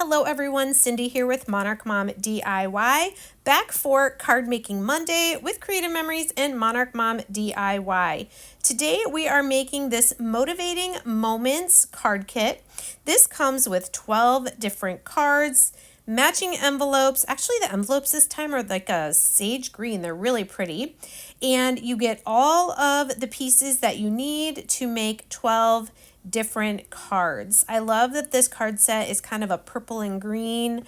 Hello everyone, Cindy here with Monarch Mom DIY, back for Card Making Monday with Creative Memories and Monarch Mom DIY. Today we are making this Motivating Moments card kit. This comes with 12 different cards, matching envelopes. Actually, the envelopes this time are like a sage green. They're really pretty. And you get all of the pieces that you need to make 12 different cards. I love that this card set is kind of a purple and green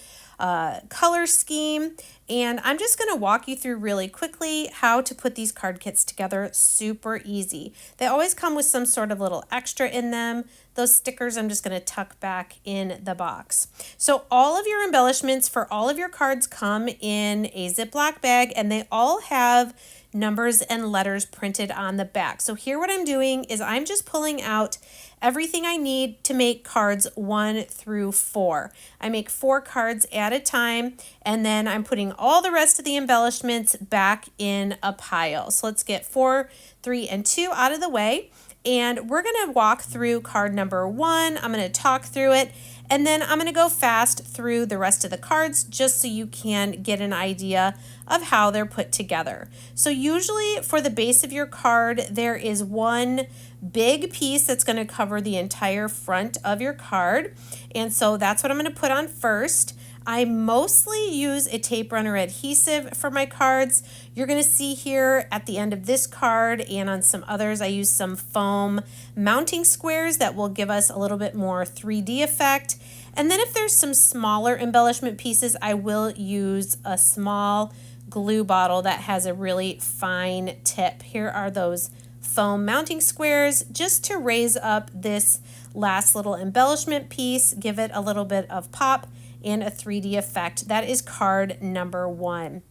color scheme, and I'm just going to walk you through really quickly how to put these card kits together. Super easy. They always come with some sort of little extra in them. Those stickers I'm just going to tuck back in the box. So all of your embellishments for all of your cards come in a Ziploc bag, and they all have numbers and letters printed on the back. So here what I'm doing is I'm just pulling out everything I need to make cards 1 through 4. I make 4 cards at a time, and then I'm putting all the rest of the embellishments back in a pile. So let's get 4, 3, and 2 out of the way. And we're going to walk through card number 1. I'm going to talk through it, and then I'm going to go fast through the rest of the cards just so you can get an idea of how they're put together. So usually for the base of your card, there is one big piece that's going to cover the entire front of your card. And so that's what I'm going to put on first. I mostly use a tape runner adhesive for my cards. You're going to see here at the end of this card and on some others, I use some foam mounting squares that will give us a little bit more 3D effect. And then if there's some smaller embellishment pieces, I will use a small glue bottle that has a really fine tip. Here are those foam mounting squares just to raise up this last little embellishment piece, give it a little bit of pop and a 3D effect. That is card number 1.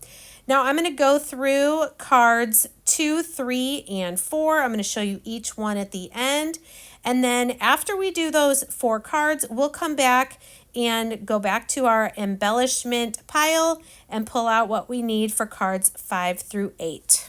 Now I'm going to go through cards 2, 3, and 4. I'm going to show you each one at the end. And then after we do those 4 cards, we'll come back and go back to our embellishment pile and pull out what we need for cards 5 through 8.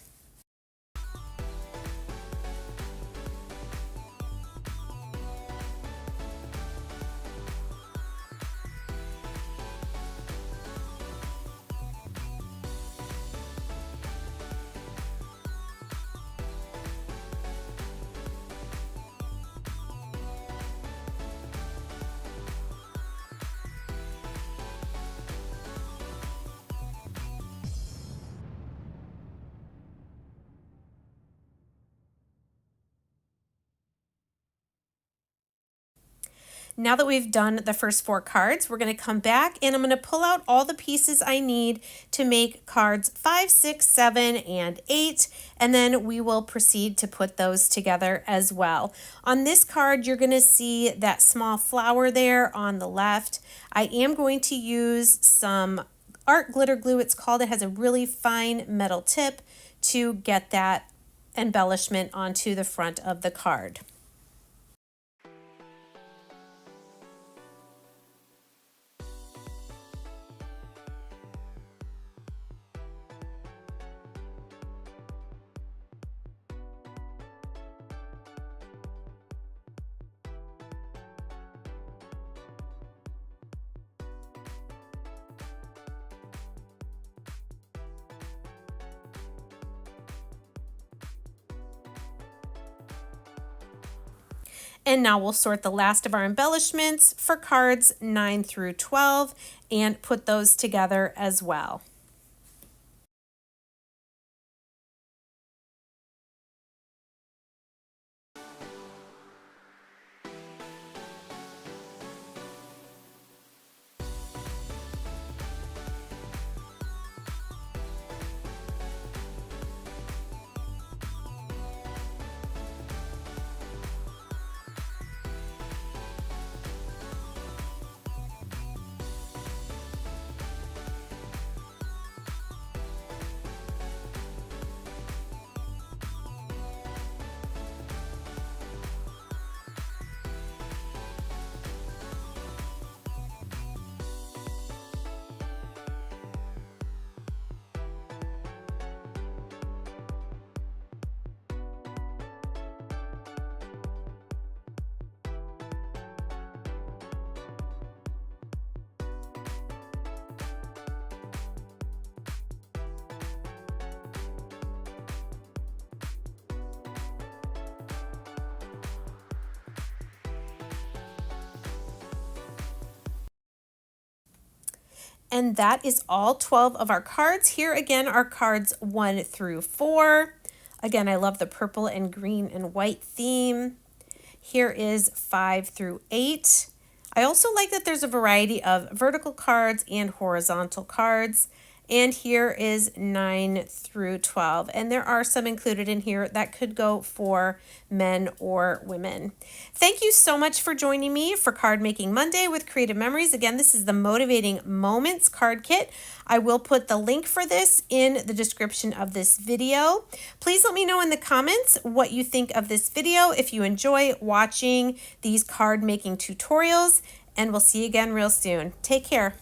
Now that we've done the first 4 cards, we're going to come back and I'm going to pull out all the pieces I need to make cards 5, 6, 7, and 8, and then we will proceed to put those together as well. On this card, you're going to see that small flower there on the left. I am going to use some art glitter glue, it's called. It has a really fine metal tip to get that embellishment onto the front of the card. And now we'll sort the last of our embellishments for cards 9 through 12 and put those together as well. And that is all 12 of our cards. Here again are cards 1 through 4. Again, I love the purple and green and white theme. Here is 5 through 8. I also like that there's a variety of vertical cards and horizontal cards. And here is 9 through 12. And there are some included in here that could go for men or women. Thank you so much for joining me for Card Making Monday with Creative Memories. Again, this is the Motivating Moments card kit. I will put the link for this in the description of this video. Please let me know in the comments what you think of this video, if you enjoy watching these card making tutorials, and we'll see you again real soon. Take care.